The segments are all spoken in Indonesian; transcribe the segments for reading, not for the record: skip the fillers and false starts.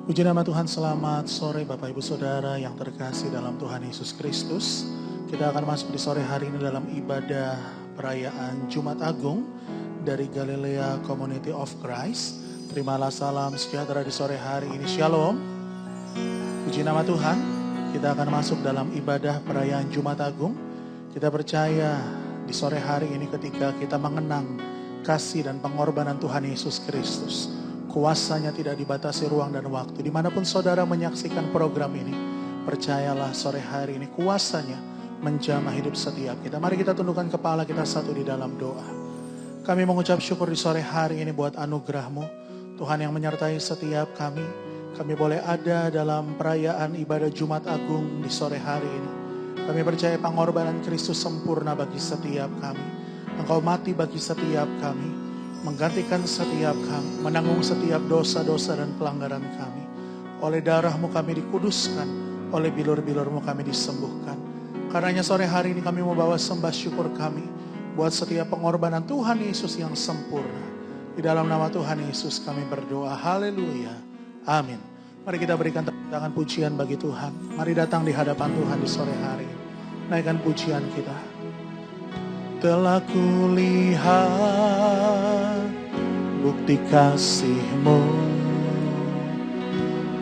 Puji nama Tuhan, selamat sore Bapak Ibu Saudara yang terkasih dalam Tuhan Yesus Kristus. Kita akan masuk di sore hari ini dalam ibadah perayaan Jumat Agung dari Galilea Community of Christ. Terimalah salam sejahtera di sore hari ini, Shalom. Puji nama Tuhan, kita akan masuk dalam ibadah perayaan Jumat Agung. Kita percaya di sore hari ini ketika kita mengenang kasih dan pengorbanan Tuhan Yesus Kristus, kuasanya tidak dibatasi ruang dan waktu. Dimanapun saudara menyaksikan program ini, percayalah sore hari ini kuasanya menjamah hidup setiap kita. Mari kita tundukkan kepala kita satu di dalam doa. Kami mengucap syukur di sore hari ini buat anugerah-Mu, Tuhan yang menyertai setiap kami. Kami boleh ada dalam perayaan ibadah Jumat Agung di sore hari ini. Kami percaya pengorbanan Kristus sempurna bagi setiap kami. Engkau mati bagi setiap kami, menggantikan setiap kami, menanggung setiap dosa-dosa dan pelanggaran kami. Oleh darah-Mu kami dikuduskan, oleh bilur-bilur-Mu kami disembuhkan. Karenanya sore hari ini kami membawa sembah syukur kami buat setiap pengorbanan Tuhan Yesus yang sempurna. Di dalam nama Tuhan Yesus kami berdoa, haleluya, amin. Mari kita berikan tepuk tangan pujian bagi Tuhan. Mari datang di hadapan Tuhan di sore hari. Naikkan pujian kita. Telah kulihat bukti kasih-Mu,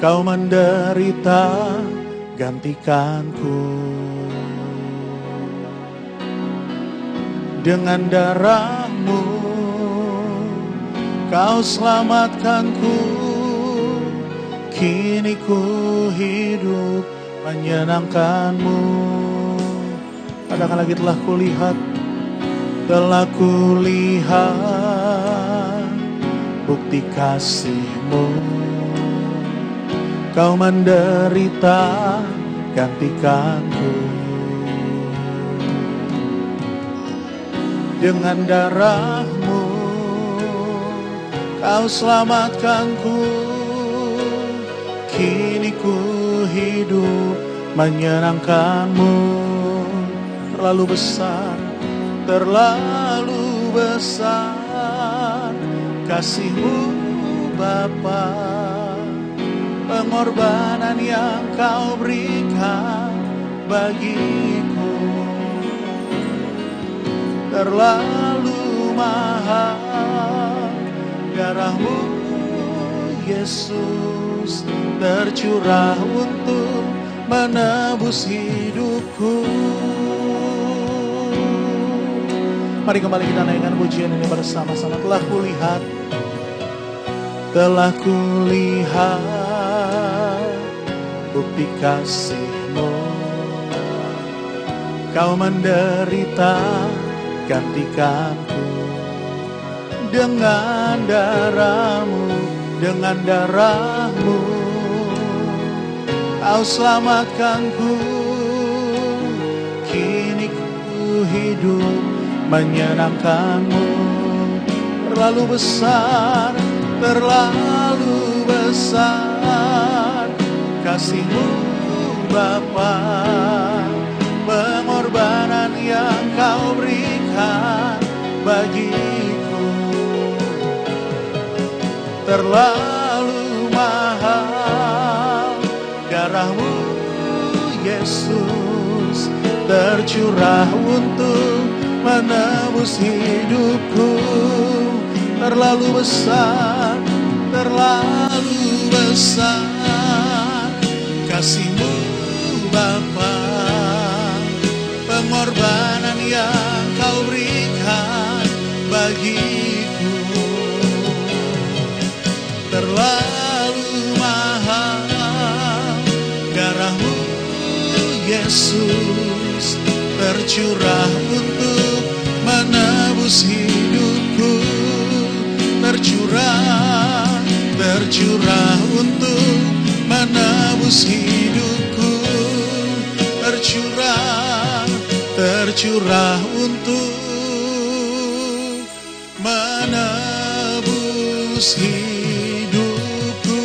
Kau menderita gantikanku. Dengan darah-Mu Kau selamatkanku. Kini ku hidup menyenangkan-Mu. Katakan lagi, telah kulihat bukti kasih-Mu, Kau menderita gantikanku. Dengan darah-Mu Kau selamatkanku. Kini ku hidup menyenangkan-Mu. Terlalu besar kasih-Mu Bapa, pengorbanan yang Kau berikan bagiku. Terlalu mahal darah-Mu Yesus tercurah untuk menebus hidupku. Mari kembali kita naikkan pujian ini bersama-sama. Telah kulihat bukti kasih-Mu, Kau menderita gantikanku. Dengan darah-Mu Kau selamatkanku. Kini ku hidup menyenangkan-Mu. Terlalu besar kasih-Mu Bapa, pengorbanan yang Kau berikan bagiku. Terlalu mahal darah-Mu Yesus tercurah untuk menebus hidupku. Terlalu besar kasih-Mu Bapa, pengorbanan yang Kau berikan bagiku. Terlalu mahal darah-Mu Yesus tercurah untuk menebus hidupku. Tercurah untuk menebus hidupku. Tercurah untuk menebus hidupku.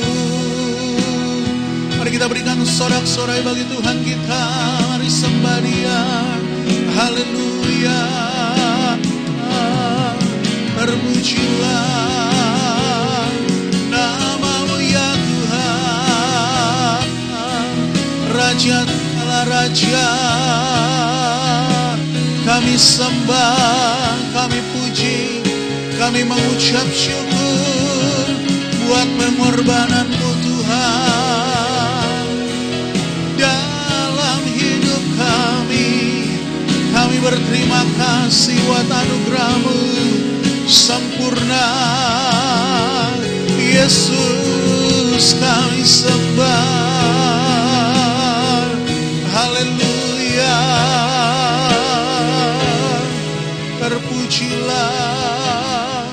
Mari kita berikan sorak-sorai bagi Tuhan kita. Mari sembah Dia. Haleluya. Terpujilah nama-Mu ya Tuhan. Raja segala raja, kami sembah, kami puji, kami mengucap syukur buat pengorbanan-Mu Tuhan dalam hidup kami. Kami berterima kasih buat anugerah-Mu sempurna. Yesus kami sembah. Haleluya. Terpujilah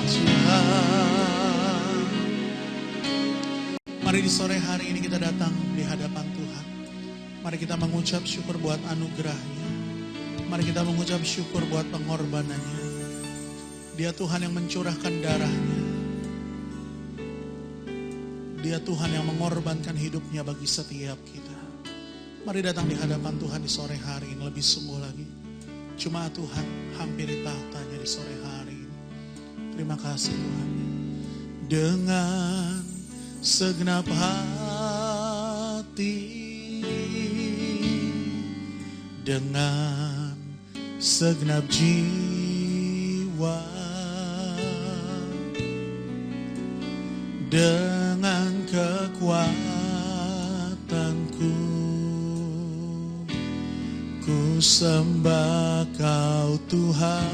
Tuhan. Mari di sore hari ini kita datang di hadapan Tuhan. Mari kita mengucap syukur buat anugerah-Nya. Mari kita mengucap syukur buat pengorbanannya. Dia Tuhan yang mencurahkan darahnya. Dia Tuhan yang mengorbankan hidupnya bagi setiap kita. Mari datang di hadapan Tuhan di sore hari ini lebih sungguh lagi. Cuma Tuhan hampiri tahtanya di sore hari ini. Terima kasih Tuhan. Dengan segenap hati, dengan segenap jiwa, dengan kekuatanku, ku sembah Kau Tuhan.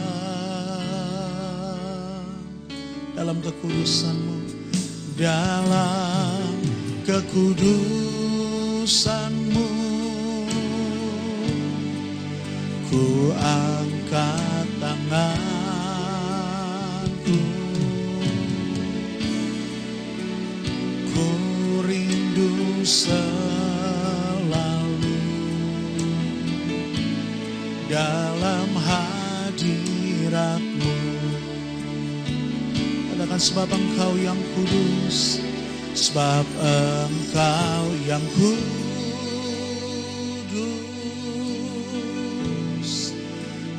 Dalam kekudusan-Mu, dalam kekudusan-Mu, ku angkat tanganku, ku rindu selalu dalam hadirat-Mu. Katakan, sebab Engkau yang kudus, sebab Engkau yang kudus,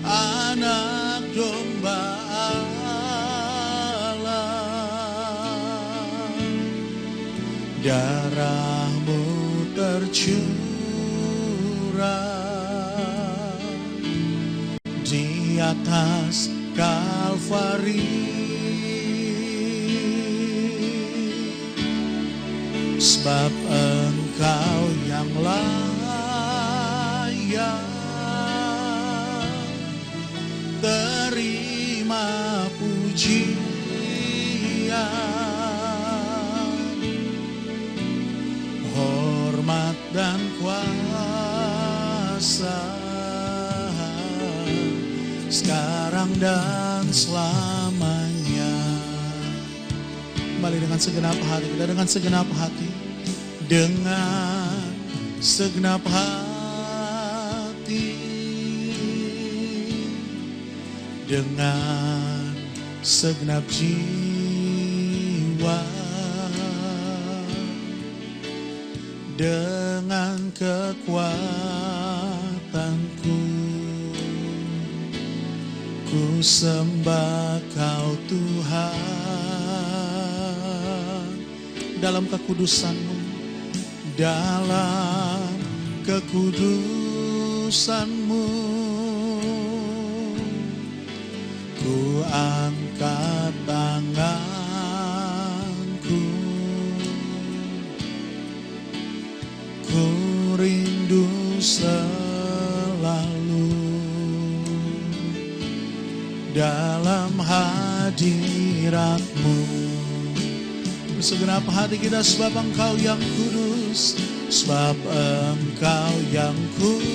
anak domba Allah, darah-Mu tercurah di atas Kalvari. Sebab Engkau yang layak terima pujian, hormat dan kuasa sekarang dan selamanya. Kembali dengan segenap hati kita, dengan segenap hati, dengan segenap hati, dengan segenap jiwa, dengan kekuatanku, ku sembah Kau Tuhan. Dalam kekudusan-Mu, dalam kekudusan-Mu, ku angkat tanganku, ku rindu selalu dalam hadirat-Mu. Segenap hati kita, sebab Engkau yang kudus, sebab Engkau yang kudus,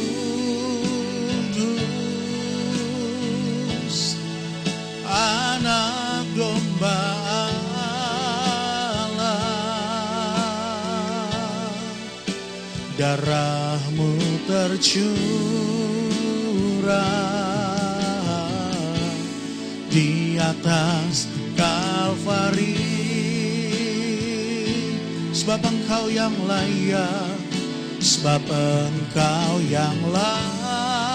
anak domba Allah, darah-Mu tercurah di atas Kalvari. Sebab Engkau yang layak, sebab Engkau yang layak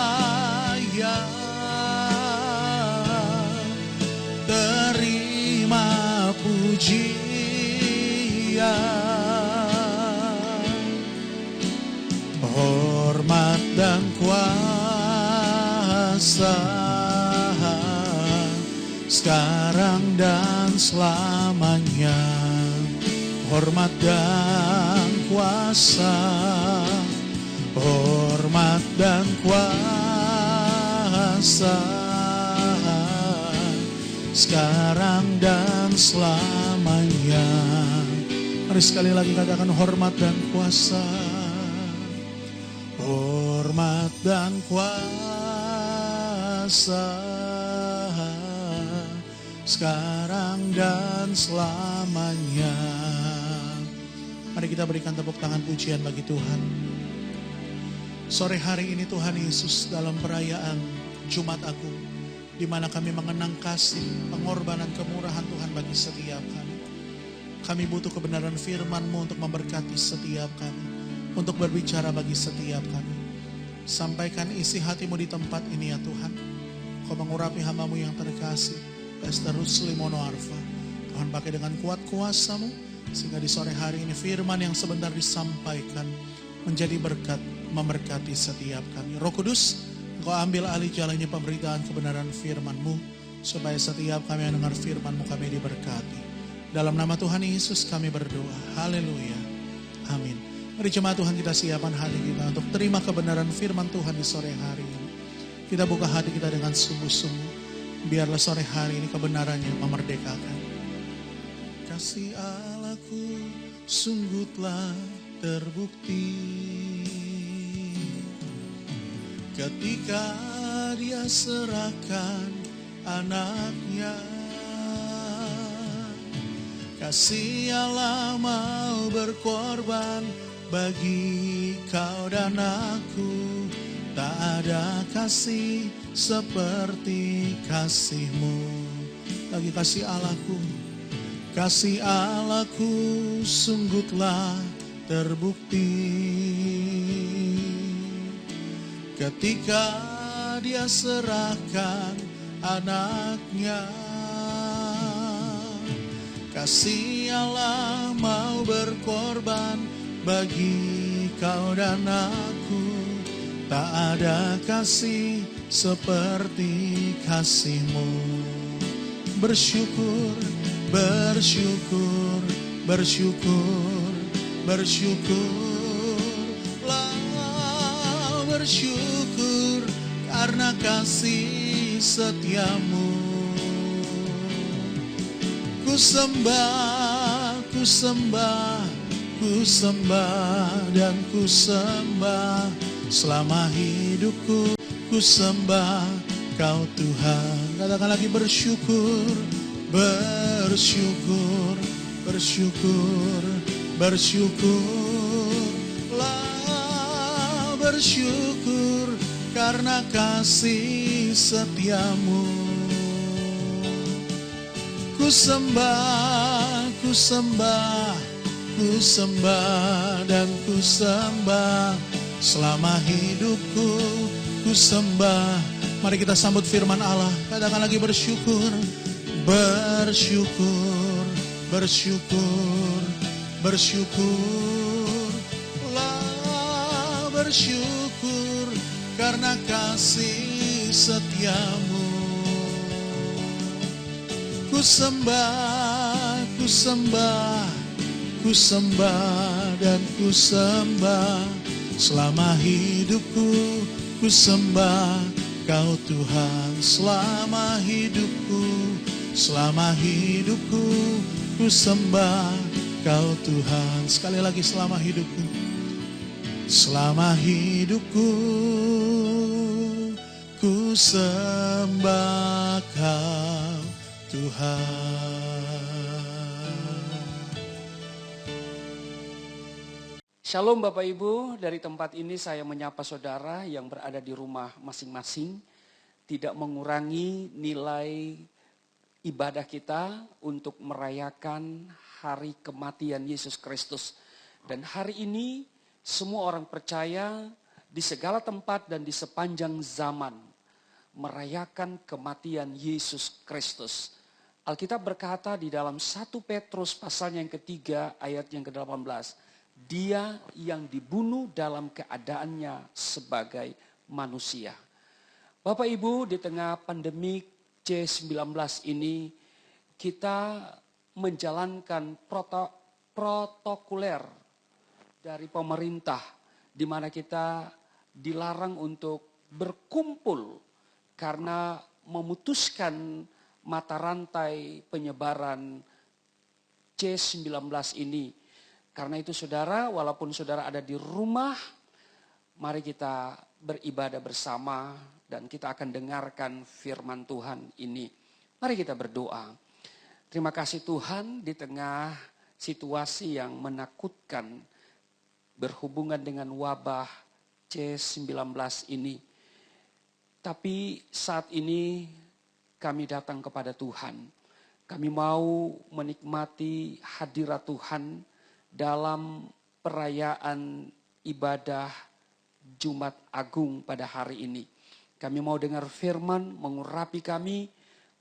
terima pujian, sekarang dan selamanya. Hormat dan kuasa, hormat dan kuasa, sekarang dan selamanya. Mari sekali lagi katakan hormat dan kuasa, hormat dan kuasa, sekarang dan selamanya. Mari kita berikan tepuk tangan pujian bagi Tuhan. Sore hari ini Tuhan Yesus dalam perayaan Jumat Agung, di mana kami mengenang kasih, pengorbanan, kemurahan Tuhan bagi setiap kami. Kami butuh kebenaran firman-Mu untuk memberkati setiap kami, untuk berbicara bagi setiap kami. Sampaikan isi hati-Mu di tempat ini ya Tuhan. Kau mengurapi hamba-Mu yang terkasih, Pastor Rusli Mono Arfa. Tuhan pakai dengan kuat kuasa-Mu, sehingga di sore hari ini firman yang sebentar disampaikan menjadi berkat, memberkati setiap kami. Roh Kudus, Engkau ambil alih jalannya pemberitaan kebenaran firman-Mu, supaya setiap kami yang dengar firman-Mu kami diberkati. Dalam nama Tuhan Yesus kami berdoa. Haleluya. Amin. Mari jemaat Tuhan, kita siapkan hati kita untuk terima kebenaran firman Tuhan di sore hari ini. Kita buka hati kita dengan sungguh-sungguh. Biarlah sore hari ini kebenarannya memerdekakan. Kasih Allahku sungguh telah terbukti ketika Dia serahkan anaknya. Kasih Allah mau berkorban bagi kau dan aku. Tak ada kasih seperti kasih-Mu. Lagi kasih Allahku, kasih Allahku sungguh telah terbukti ketika Dia serahkan anaknya. Kasih Allah mau berkorban bagi kau dan aku. Tak ada kasih seperti kasih-Mu. Bersyukur, bersyukur, bersyukur, bersyukurlah, bersyukur karena kasih setia-Mu. Ku sembah, ku sembah, ku sembah dan ku sembah selama hidupku. Ku sembah Kau Tuhan. Katakan lagi, bersyukur, bersyukur, bersyukur, bersyukurlah, bersyukur karena kasih setia-Mu. Ku sembah, ku sembah, ku sembah dan ku sembah selama hidupku. Ku sembah. Mari kita sambut firman Allah. Katakan lagi, bersyukur, bersyukur, bersyukur, bersyukurlah, bersyukur karena kasih setia-Mu. Ku sembah, ku sembah, ku sembah dan ku sembah selama hidupku. Ku sembah Kau Tuhan selama hidupku, selama hidupku. Ku sembah Kau Tuhan. Sekali lagi, selama hidupku, selama hidupku. Ku sembah Kau Tuhan. Shalom Bapak Ibu, dari tempat ini saya menyapa saudara yang berada di rumah masing-masing. Tidak mengurangi nilai ibadah kita untuk merayakan hari kematian Yesus Kristus. Dan hari ini semua orang percaya di segala tempat dan di sepanjang zaman merayakan kematian Yesus Kristus. Alkitab berkata di dalam 1 Petrus pasal yang ketiga ayat yang ke-18. Dia yang dibunuh dalam keadaannya sebagai manusia. Bapak Ibu, di tengah pandemik C19 ini kita menjalankan protokoler dari pemerintah, di mana kita dilarang untuk berkumpul karena memutuskan mata rantai penyebaran C19 ini. Karena itu saudara, walaupun saudara ada di rumah, mari kita beribadah bersama dan kita akan dengarkan firman Tuhan ini. Mari kita berdoa. Terima kasih Tuhan, di tengah situasi yang menakutkan berhubungan dengan wabah C19 ini. Tapi saat ini kami datang kepada Tuhan. Kami mau menikmati hadirat Tuhan dalam perayaan ibadah Jumat Agung pada hari ini. Kami mau dengar firman, mengurapi kami,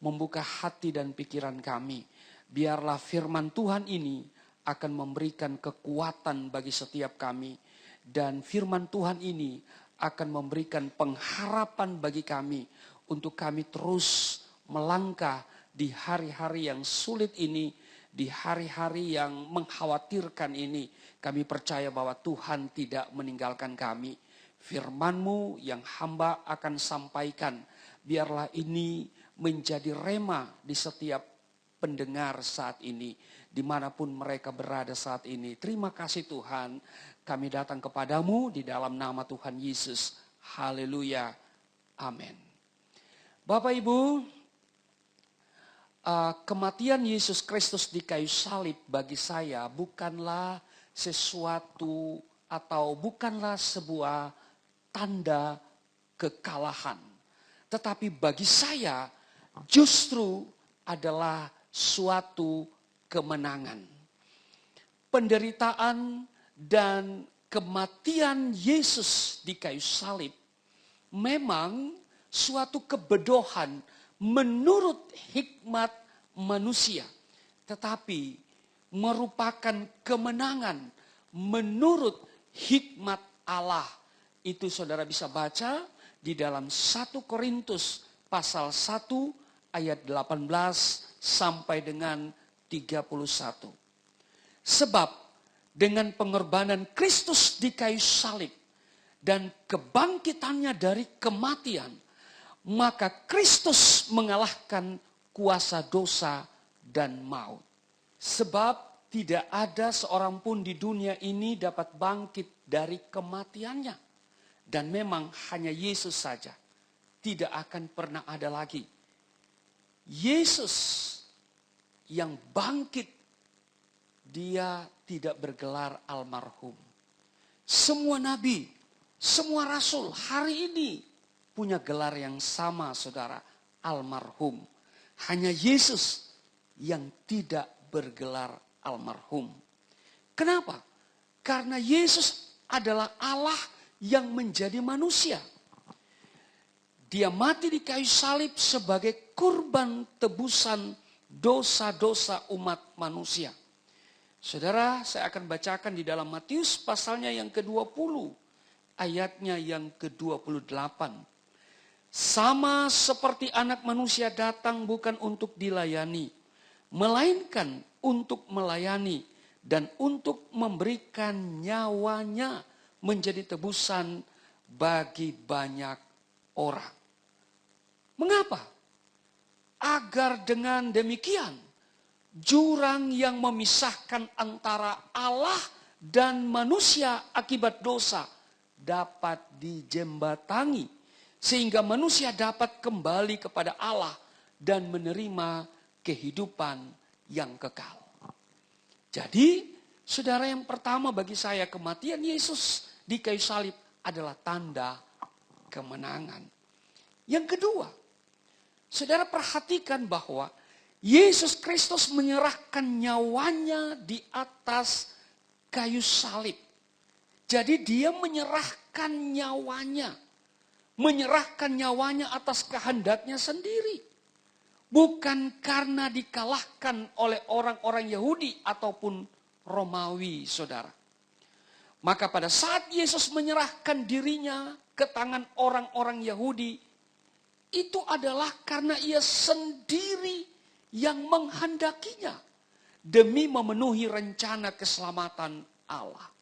membuka hati dan pikiran kami. Biarlah firman Tuhan ini akan memberikan kekuatan bagi setiap kami. Dan firman Tuhan ini akan memberikan pengharapan bagi kami untuk kami terus melangkah di hari-hari yang sulit ini, di hari-hari yang mengkhawatirkan ini. Kami percaya bahwa Tuhan tidak meninggalkan kami. Firman-Mu yang hamba akan sampaikan, biarlah ini menjadi rema di setiap pendengar saat ini, dimanapun mereka berada saat ini. Terima kasih Tuhan, kami datang kepadamu di dalam nama Tuhan Yesus. Haleluya, amin. Bapak Ibu, kematian Yesus Kristus di kayu salib bagi saya bukanlah sesuatu atau bukanlah sebuah tanda kekalahan. Tetapi bagi saya justru adalah suatu kemenangan. Penderitaan dan kematian Yesus di kayu salib memang suatu kebodohan menurut hikmat manusia. Tetapi merupakan kemenangan menurut hikmat Allah. Itu saudara bisa baca di dalam 1 Korintus pasal 1 ayat 18 sampai dengan 31. Sebab dengan pengorbanan Kristus di kayu salib dan kebangkitannya dari kematian, maka Kristus mengalahkan kuasa dosa dan maut. Sebab tidak ada seorang pun di dunia ini dapat bangkit dari kematiannya. Dan memang hanya Yesus saja. Tidak akan pernah ada lagi. Yesus yang bangkit, dia tidak bergelar almarhum. Semua nabi, semua rasul hari ini punya gelar yang sama saudara, almarhum. Hanya Yesus yang tidak bergelar almarhum. Kenapa? Karena Yesus adalah Allah yang menjadi manusia. Dia mati di kayu salib sebagai kurban tebusan dosa-dosa umat manusia. Saudara, saya akan bacakan di dalam Matius pasalnya yang ke-20, ayatnya yang ke-28. Sama seperti anak manusia datang bukan untuk dilayani, melainkan untuk melayani dan untuk memberikan nyawanya menjadi tebusan bagi banyak orang. Mengapa? Agar dengan demikian jurang yang memisahkan antara Allah dan manusia akibat dosa dapat dijembatani, sehingga manusia dapat kembali kepada Allah dan menerima kehidupan yang kekal. Jadi, saudara, yang pertama bagi saya kematian Yesus di kayu salib adalah tanda kemenangan. Yang kedua, saudara perhatikan bahwa Yesus Kristus menyerahkan nyawanya di atas kayu salib. Jadi dia menyerahkan nyawanya. Menyerahkan nyawanya atas kehendaknya sendiri. Bukan karena dikalahkan oleh orang-orang Yahudi ataupun Romawi, saudara. Maka pada saat Yesus menyerahkan dirinya ke tangan orang-orang Yahudi, itu adalah karena ia sendiri yang menghendakinya demi memenuhi rencana keselamatan Allah.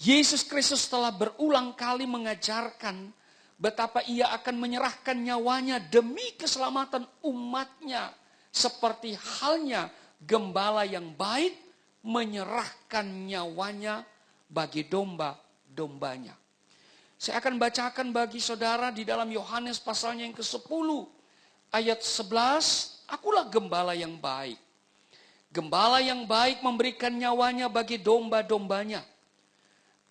Yesus Kristus telah berulang kali mengajarkan betapa ia akan menyerahkan nyawanya demi keselamatan umatnya. Seperti halnya gembala yang baik menyerahkan nyawanya bagi domba-dombanya. Saya akan bacakan bagi saudara di dalam Yohanes pasalnya yang ke-10 ayat 11. Akulah gembala yang baik. Gembala yang baik memberikan nyawanya bagi domba-dombanya.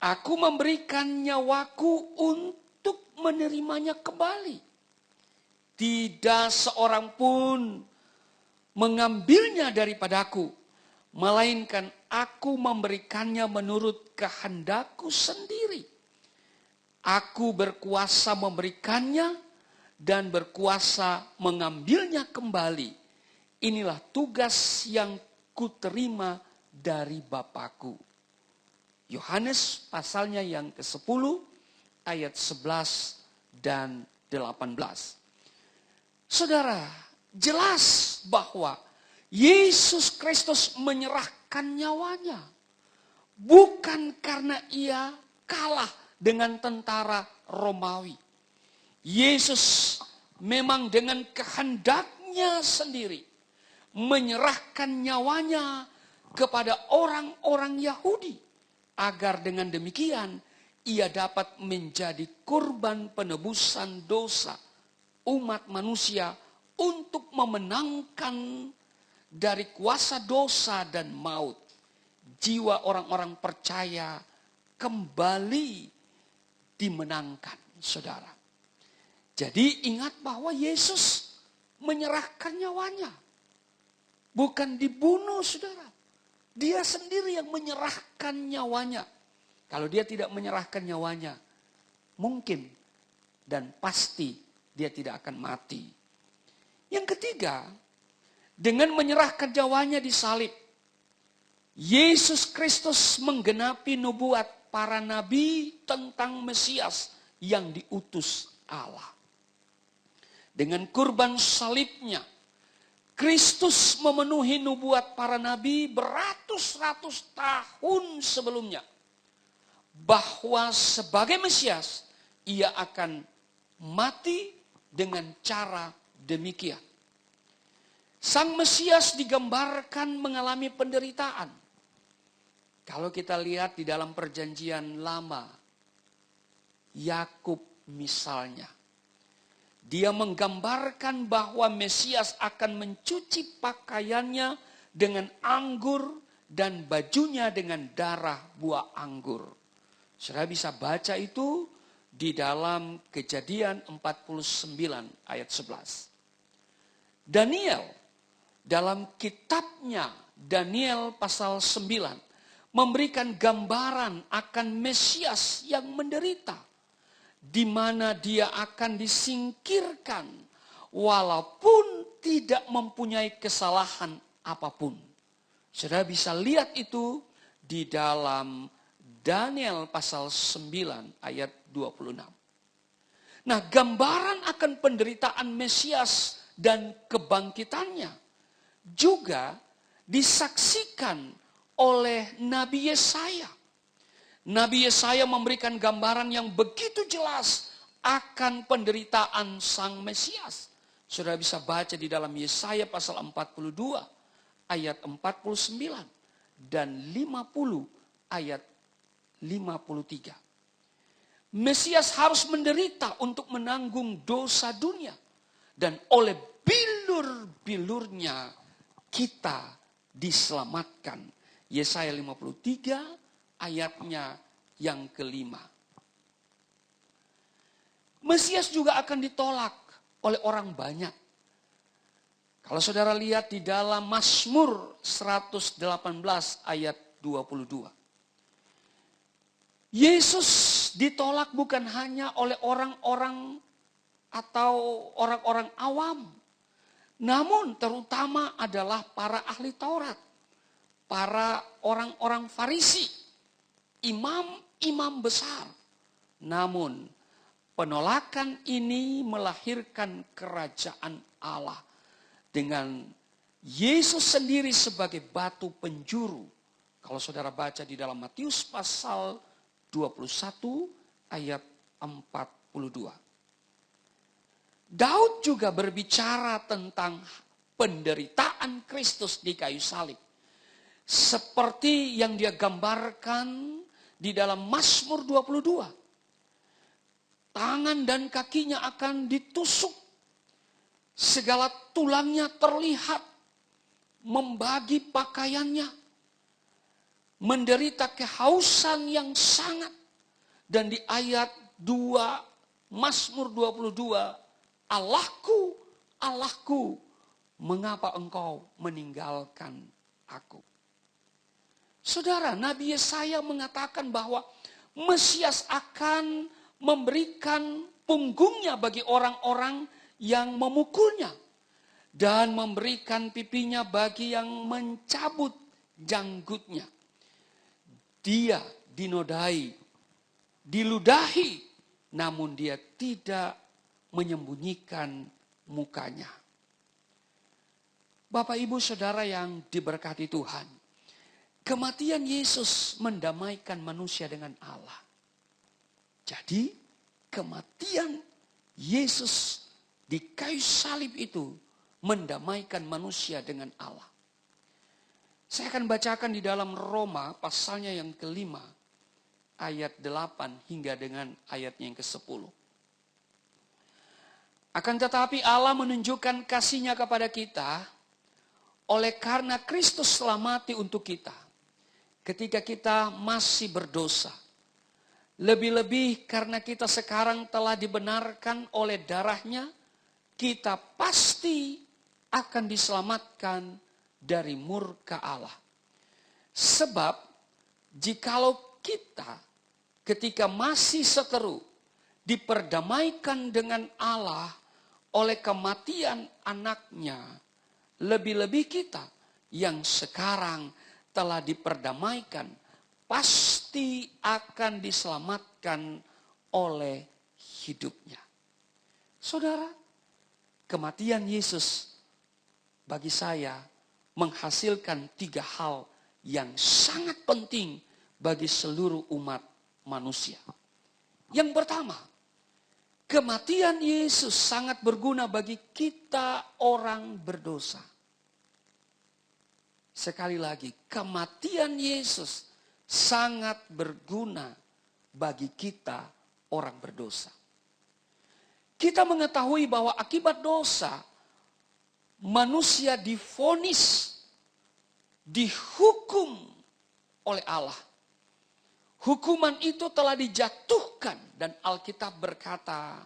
Aku memberikan nyawaku untuk menerimanya kembali. Tidak seorang pun mengambilnya daripadaku, melainkan aku memberikannya menurut kehendakku sendiri. Aku berkuasa memberikannya dan berkuasa mengambilnya kembali. Inilah tugas yang kuterima dari Bapakku. Yohanes pasalnya yang ke-10 ayat 11 dan 18. Saudara, jelas bahwa Yesus Kristus menyerahkan nyawanya. Bukan karena ia kalah dengan tentara Romawi. Yesus memang dengan kehendaknya sendiri menyerahkan nyawanya kepada orang-orang Yahudi. Agar dengan demikian ia dapat menjadi kurban penebusan dosa umat manusia untuk memenangkan dari kuasa dosa dan maut. Jiwa orang-orang percaya kembali dimenangkan, saudara. Jadi ingat bahwa Yesus menyerahkan nyawanya. Bukan dibunuh, saudara. Dia sendiri yang menyerahkan nyawanya. Kalau dia tidak menyerahkan nyawanya, mungkin dan pasti dia tidak akan mati. Yang ketiga, dengan menyerahkan nyawanya di salib, Yesus Kristus menggenapi nubuat para nabi tentang Mesias yang diutus Allah. Dengan kurban salibnya, Kristus memenuhi nubuat para nabi beratus-ratus tahun sebelumnya. Bahwa sebagai Mesias, ia akan mati dengan cara demikian. Sang Mesias digambarkan mengalami penderitaan. Kalau kita lihat di dalam perjanjian lama, Yakub misalnya, dia menggambarkan bahwa Mesias akan mencuci pakaiannya dengan anggur dan bajunya dengan darah buah anggur. Saudara bisa baca itu di dalam Kejadian 49 ayat 11. Daniel dalam kitabnya Daniel pasal 9 memberikan gambaran akan Mesias yang menderita, di mana dia akan disingkirkan walaupun tidak mempunyai kesalahan apapun. Saudara bisa lihat itu di dalam Daniel pasal 9 ayat 26. Nah, gambaran akan penderitaan Mesias dan kebangkitannya juga disaksikan oleh Nabi Yesaya. Nabi Yesaya memberikan gambaran yang begitu jelas akan penderitaan Sang Mesias. Saudara bisa baca di dalam Yesaya pasal 42 ayat 49 dan 50 ayat 53. Mesias harus menderita untuk menanggung dosa dunia. Dan oleh bilur-bilurnya kita diselamatkan. Yesaya 53 ayatnya yang kelima. Mesias juga akan ditolak oleh orang banyak. Kalau saudara lihat di dalam Mazmur 118 ayat 22. Yesus ditolak bukan hanya oleh orang-orang atau orang-orang awam. Namun terutama adalah para ahli Taurat. Para orang-orang Farisi. Imam-imam besar. Namun Penolakan ini melahirkan kerajaan Allah dengan Yesus sendiri sebagai batu penjuru. Kalau saudara baca di dalam Matius pasal 21 ayat 42. Daud juga berbicara tentang penderitaan Kristus di kayu salib. Seperti yang dia gambarkan di dalam Mazmur 22. Tangan dan kakinya akan ditusuk. Segala tulangnya terlihat. Membagi pakaiannya. Menderita kehausan yang sangat. Dan di ayat 2 Mazmur 22. Allahku, Allahku, mengapa engkau meninggalkan aku? Saudara, Nabi Yesaya mengatakan bahwa Mesias akan memberikan punggungnya bagi orang-orang yang memukulnya. Dan memberikan pipinya bagi yang mencabut janggutnya. Dia dinodai, diludahi, namun dia tidak menyembunyikan mukanya. Bapak, Ibu, Saudara yang diberkati Tuhan. Kematian Yesus mendamaikan manusia dengan Allah. Jadi kematian Yesus di kayu salib itu mendamaikan manusia dengan Allah. Saya akan bacakan di dalam Roma pasalnya yang kelima. Ayat 8 hingga dengan ayatnya yang ke-10. Akan tetapi Allah menunjukkan kasih-Nya kepada kita oleh karena Kristus telah mati untuk kita. Ketika kita masih berdosa. Lebih-lebih karena kita sekarang telah dibenarkan oleh darah-Nya, kita pasti akan diselamatkan dari murka Allah. Sebab, jikalau kita ketika masih seteru, diperdamaikan dengan Allah oleh kematian anaknya, lebih-lebih kita yang sekarang telah diperdamaikan, pasti akan diselamatkan oleh hidupnya. Saudara, kematian Yesus bagi saya menghasilkan 3 hal yang sangat penting bagi seluruh umat manusia. Yang pertama, kematian Yesus sangat berguna bagi kita orang berdosa. Sekali lagi, kematian Yesus sangat berguna bagi kita orang berdosa. Kita mengetahui bahwa akibat dosa, manusia divonis, dihukum oleh Allah. Hukuman itu telah dijatuhkan dan Alkitab berkata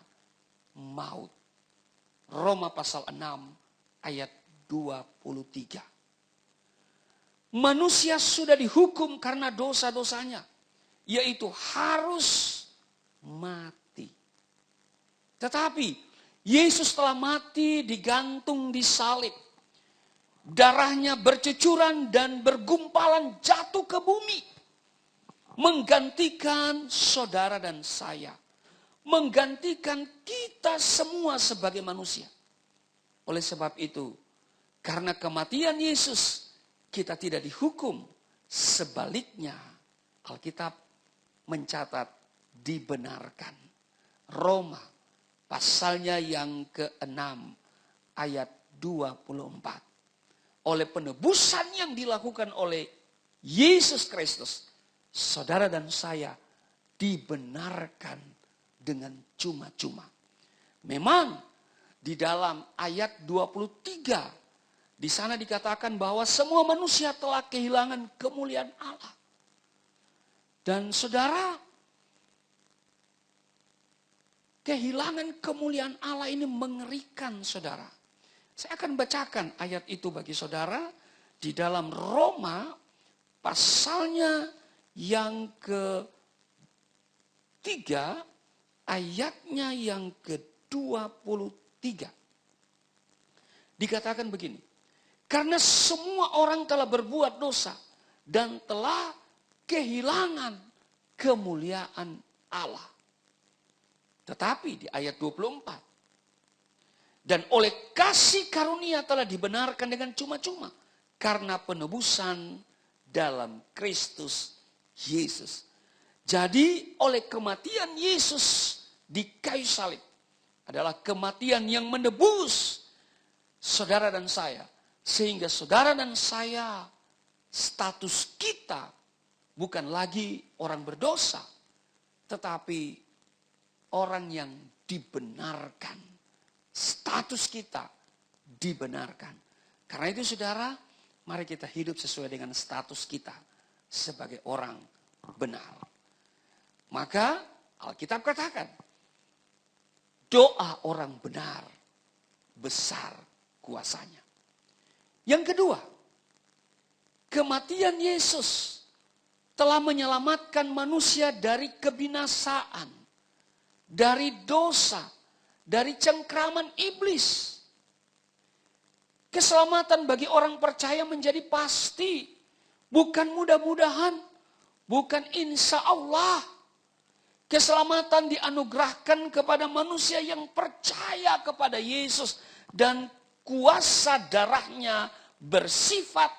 maut. Roma pasal 6 ayat 23. Manusia sudah dihukum karena dosa-dosanya, yaitu harus mati. Tetapi Yesus telah mati digantung di salib. Darahnya bercucuran dan bergumpalan jatuh ke bumi. Menggantikan saudara dan saya. Menggantikan kita semua sebagai manusia. Oleh sebab itu, karena kematian Yesus, kita tidak dihukum. Sebaliknya, Alkitab mencatat dibenarkan. Roma pasalnya yang ke-6 ayat 24. Oleh penebusan yang dilakukan oleh Yesus Kristus, saudara dan saya dibenarkan dengan cuma-cuma. Memang di dalam ayat 23 di sana dikatakan bahwa semua manusia telah kehilangan kemuliaan Allah. Dan saudara, kehilangan kemuliaan Allah ini mengerikan saudara. Saya akan bacakan ayat itu bagi saudara di dalam Roma pasalnya yang ke-3 ayatnya yang ke-23. Dikatakan begini. Karena semua orang telah berbuat dosa dan telah kehilangan kemuliaan Allah. Tetapi di ayat 24. Dan oleh kasih karunia telah dibenarkan dengan cuma-cuma. Karena penebusan dalam Kristus Yesus. Jadi oleh kematian Yesus di kayu salib. Adalah kematian yang menebus saudara dan saya. Sehingga saudara dan saya, status kita bukan lagi orang berdosa, tetapi orang yang dibenarkan. Status kita dibenarkan. Karena itu saudara, mari kita hidup sesuai dengan status kita sebagai orang benar. Maka Alkitab katakan, doa orang benar besar kuasanya. Yang kedua, kematian Yesus telah menyelamatkan manusia dari kebinasaan, dari dosa, dari cengkraman iblis. Keselamatan bagi orang percaya menjadi pasti, bukan mudah-mudahan, bukan insya Allah. Keselamatan dianugerahkan kepada manusia yang percaya kepada Yesus dan kuasa darahnya bersifat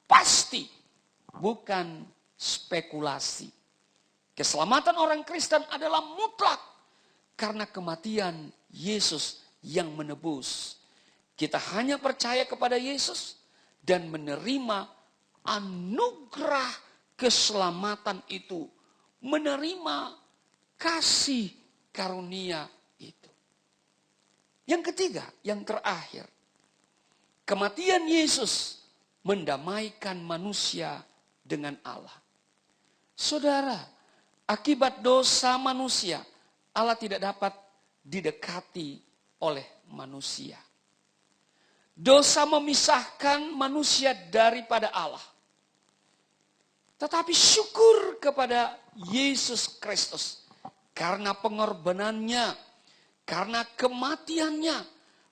pasti, bukan spekulasi. Keselamatan orang Kristen adalah mutlak karena kematian Yesus yang menebus. Kita hanya percaya kepada Yesus dan menerima anugerah keselamatan itu, menerima kasih karunia itu. Yang ketiga, yang terakhir, kematian Yesus mendamaikan manusia dengan Allah. Saudara, akibat dosa manusia, Allah tidak dapat didekati oleh manusia. Dosa memisahkan manusia daripada Allah. Tetapi syukur kepada Yesus Kristus. Karena pengorbanannya, karena kematiannya,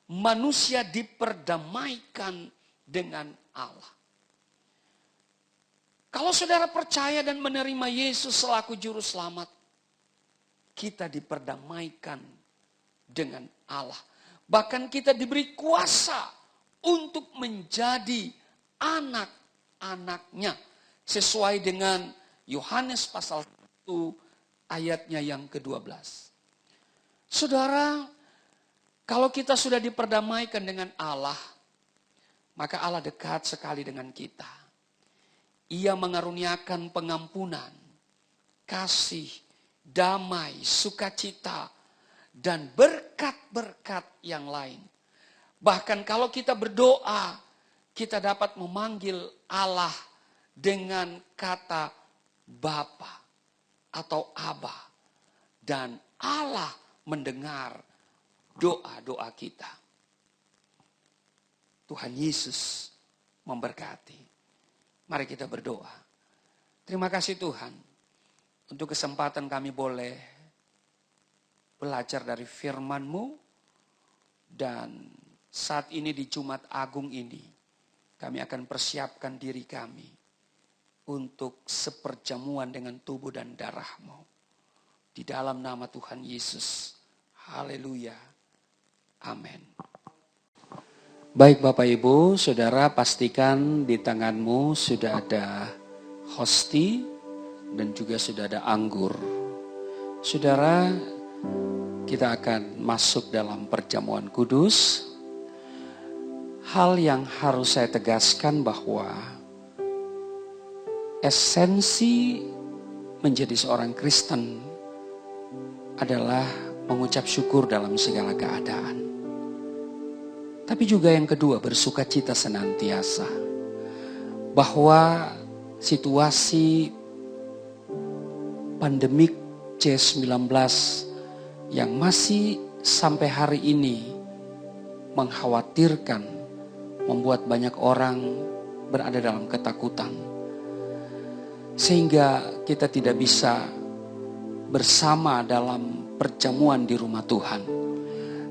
manusia diperdamaikan dengan Allah. Kalau saudara percaya dan menerima Yesus selaku juru selamat, kita diperdamaikan dengan Allah. Bahkan kita diberi kuasa untuk menjadi anak-anaknya. Sesuai dengan Yohanes pasal 1 ayatnya yang ke-12. Saudara, kalau kita sudah diperdamaikan dengan Allah, maka Allah dekat sekali dengan kita. Ia mengaruniakan pengampunan, kasih, damai, sukacita, dan berkat-berkat yang lain. Bahkan kalau kita berdoa, kita dapat memanggil Allah dengan kata Bapa atau Aba. Dan Allah mendengar doa-doa kita. Tuhan Yesus memberkati. Mari kita berdoa. Terima kasih Tuhan untuk kesempatan kami boleh belajar dari firman-Mu. Dan saat ini di Jumat Agung ini, kami akan persiapkan diri kami untuk seperjamuan dengan tubuh dan darah-Mu. Di dalam nama Tuhan Yesus. Haleluya. Amin. Baik Bapak Ibu, Saudara, pastikan di tanganmu sudah ada hosti dan juga sudah ada anggur. Saudara, kita akan masuk dalam perjamuan kudus. Hal yang harus saya tegaskan bahwa esensi menjadi seorang Kristen adalah mengucap syukur dalam segala keadaan. Tapi juga yang kedua, bersukacita senantiasa. Bahwa situasi pandemik C-19 yang masih sampai hari ini mengkhawatirkan, membuat banyak orang berada dalam ketakutan. Sehingga kita tidak bisa bersama dalam perjamuan di rumah Tuhan.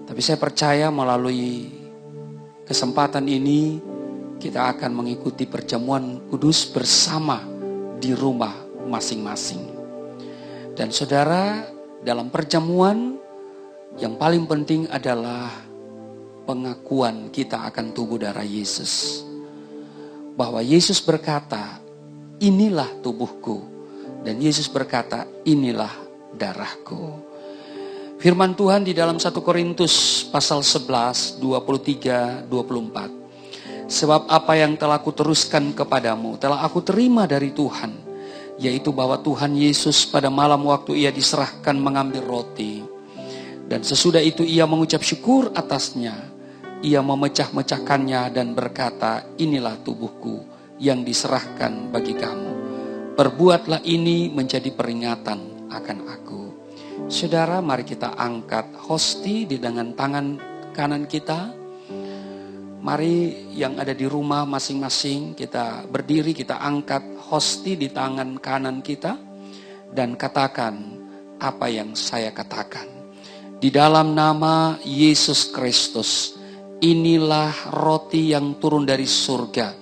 Tapi saya percaya melalui kesempatan ini kita akan mengikuti perjamuan kudus bersama di rumah masing-masing. Dan saudara, dalam perjamuan Yang paling penting adalah pengakuan kita akan tubuh darah Yesus. Bahwa Yesus berkata, inilah tubuhku. Dan Yesus berkata, inilah darahku. Firman Tuhan di dalam 1 Korintus pasal 11, 23, 24. Sebab apa yang telah aku teruskan kepadamu, telah aku terima dari Tuhan. Yaitu bahwa Tuhan Yesus pada malam waktu ia diserahkan mengambil roti. Dan sesudah itu ia mengucap syukur atasnya. Ia memecah-mecahkannya dan berkata, inilah tubuhku yang diserahkan bagi kamu. Perbuatlah ini menjadi peringatan akan aku. Saudara, mari kita angkat hosti di dengan tangan kanan kita. Mari yang ada di rumah masing-masing kita berdiri, kita angkat hosti di tangan kanan kita. Dan katakan apa yang saya katakan. Di dalam nama Yesus Kristus, inilah roti yang turun dari surga.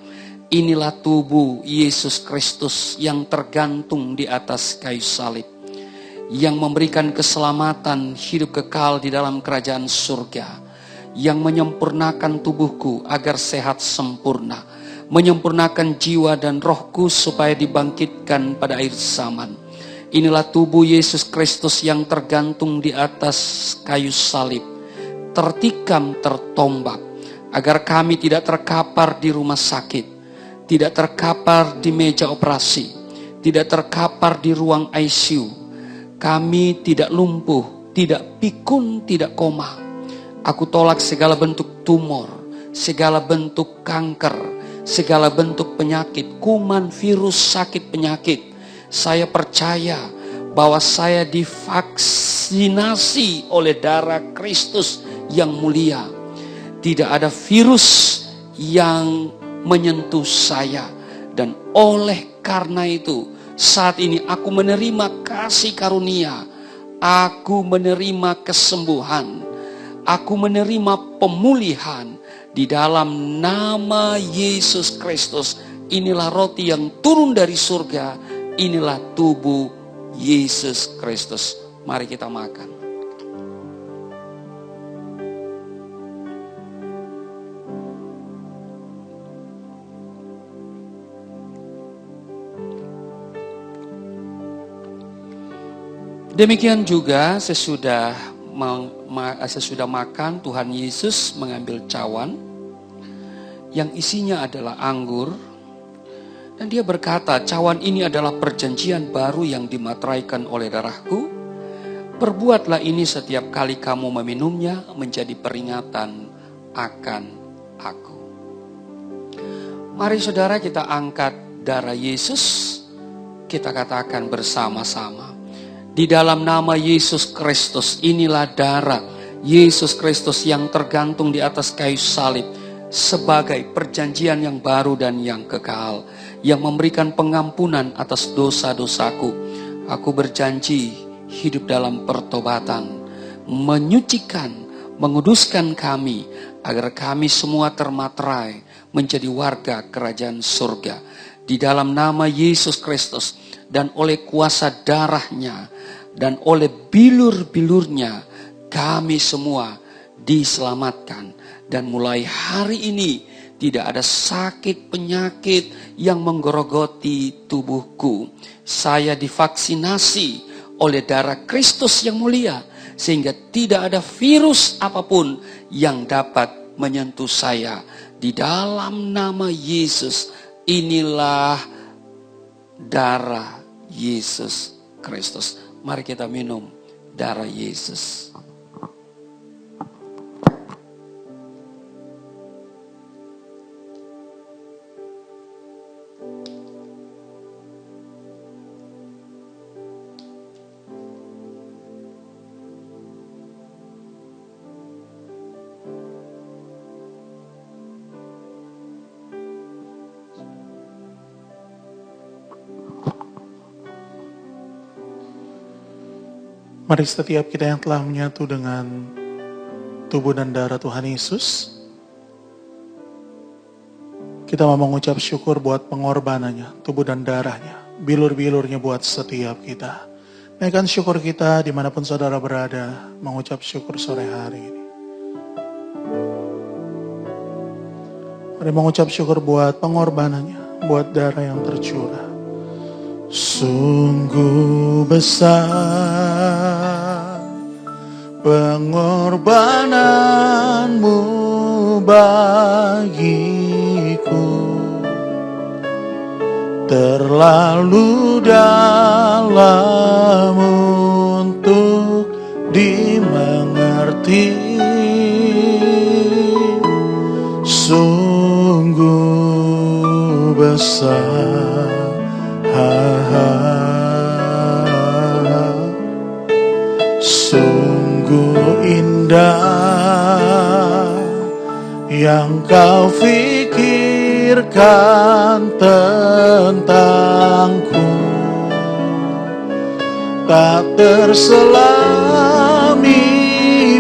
Inilah tubuh Yesus Kristus yang tergantung di atas kayu salib. Yang memberikan keselamatan hidup kekal di dalam kerajaan surga. Yang menyempurnakan tubuhku agar sehat sempurna. Menyempurnakan jiwa dan rohku supaya dibangkitkan pada akhir zaman. Inilah tubuh Yesus Kristus yang tergantung di atas kayu salib. Tertikam, tertombak. Agar kami tidak terkapar di rumah sakit. Tidak terkapar di meja operasi. Tidak terkapar di ruang ICU. Kami tidak lumpuh, tidak pikun, tidak koma. Aku tolak segala bentuk tumor, segala bentuk kanker, segala bentuk penyakit, kuman, virus, sakit, penyakit. Saya percaya bahwa saya divaksinasi oleh darah Kristus yang mulia. Tidak ada virus yang menyentuh saya. Dan oleh karena itu, saat ini aku menerima kasih karunia. Aku menerima kesembuhan. Aku menerima pemulihan. Di dalam nama Yesus Kristus. Inilah roti yang turun dari surga. Inilah tubuh Yesus Kristus. Mari kita makan. Demikian juga sesudah makan, Tuhan Yesus mengambil cawan yang isinya adalah anggur. Dan dia berkata, cawan ini adalah perjanjian baru yang dimateraikan oleh darahku. Perbuatlah ini setiap kali kamu meminumnya menjadi peringatan akan aku. Mari saudara kita angkat darah Yesus. Kita katakan bersama-sama. Di dalam nama Yesus Kristus, inilah darah Yesus Kristus yang tergantung di atas kayu salib sebagai perjanjian yang baru dan yang kekal, yang memberikan pengampunan atas dosa-dosaku. Aku berjanji hidup dalam pertobatan, menyucikan, menguduskan kami, agar kami semua termaterai menjadi warga kerajaan surga. Di dalam nama Yesus Kristus dan oleh kuasa darahnya, dan oleh bilur-bilurnya kami semua diselamatkan. Dan mulai hari ini tidak ada sakit penyakit yang menggerogoti tubuhku. Saya divaksinasi oleh darah Kristus yang mulia. Sehingga tidak ada virus apapun yang dapat menyentuh saya. Di dalam nama Yesus, inilah darah Yesus Kristus. Mari kita minum darah Yesus. Mari setiap kita yang telah menyatu dengan tubuh dan darah Tuhan Yesus, kita mau mengucap syukur buat pengorbanannya, tubuh dan darahnya, bilur-bilurnya buat setiap kita. Naikkan syukur kita dimanapun saudara berada, mengucap syukur sore hari ini. Mari mengucap syukur buat pengorbanannya, buat darah yang tercurah. Sungguh besar pengorbananmu bagiku, terlalu dalam untuk dimengerti. Sungguh besar, sungguh indah yang kau pikirkan tentangku, tak terselami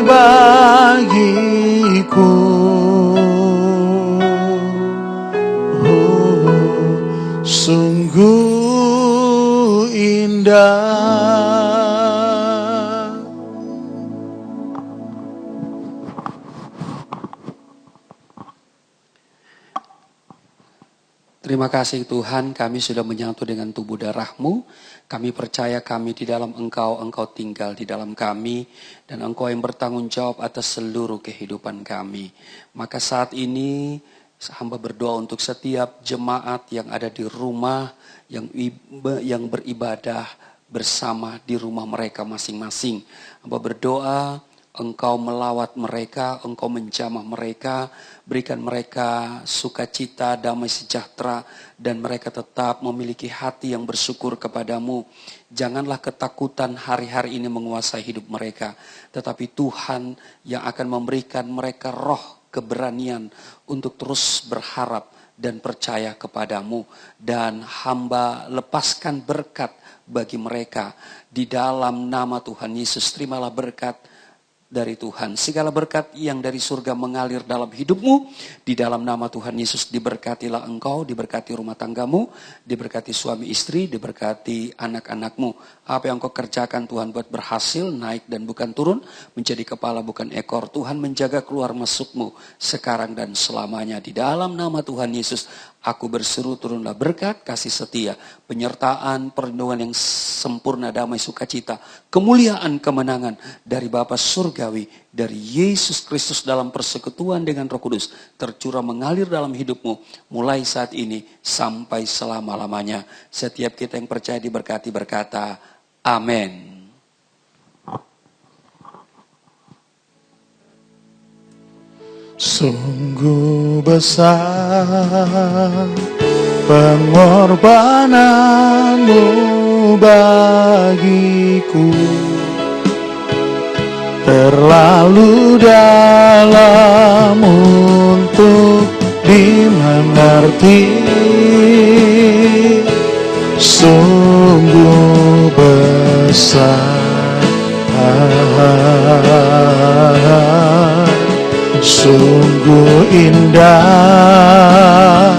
bagiku. Sungguh indah. Terima kasih Tuhan, kami sudah menyatu dengan tubuh darah-Mu. Kami percaya kami di dalam Engkau, Engkau tinggal di dalam kami, dan Engkau yang bertanggung jawab atas seluruh kehidupan kami. Maka saat ini hamba berdoa untuk setiap jemaat yang ada di rumah, yang beribadah bersama di rumah mereka masing-masing. Hamba berdoa Engkau melawat mereka, Engkau menjamah mereka, berikan mereka sukacita, damai sejahtera, dan mereka tetap memiliki hati yang bersyukur kepadamu. Janganlah ketakutan hari-hari ini menguasai hidup mereka, tetapi Tuhan yang akan memberikan mereka roh keberanian untuk terus berharap dan percaya kepadamu. Dan hamba lepaskan berkat bagi mereka di dalam nama Tuhan Yesus. Terimalah berkat dari Tuhan. Segala berkat yang dari surga mengalir dalam hidupmu. Di dalam nama Tuhan Yesus diberkatilah engkau, diberkati rumah tanggamu, diberkati suami istri, diberkati anak-anakmu. Apa yang kau kerjakan Tuhan buat berhasil, naik dan bukan turun, menjadi kepala bukan ekor. Tuhan menjaga keluar masukmu sekarang dan selamanya. Di dalam nama Tuhan Yesus, aku berseru turunlah berkat, kasih setia, penyertaan, perlindungan yang sempurna, damai, sukacita, kemuliaan, kemenangan dari Bapa Surgawi, dari Yesus Kristus dalam persekutuan dengan Roh Kudus, tercurah mengalir dalam hidupmu, mulai saat ini sampai selama-lamanya. Setiap kita yang percaya diberkati berkata, amin. Sungguh besar pengorbananmu bagiku, terlalu dalam untuk dimengerti. Sungguh besar, sungguh indah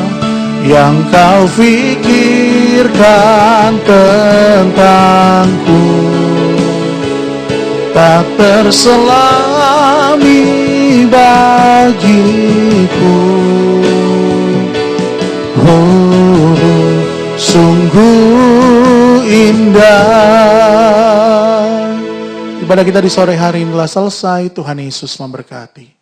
yang kau pikirkan tentangku, tak terselami bagiku. Oh, sungguh indah. Ibadah kita di sore hari ini telah selesai. Tuhan Yesus memberkati.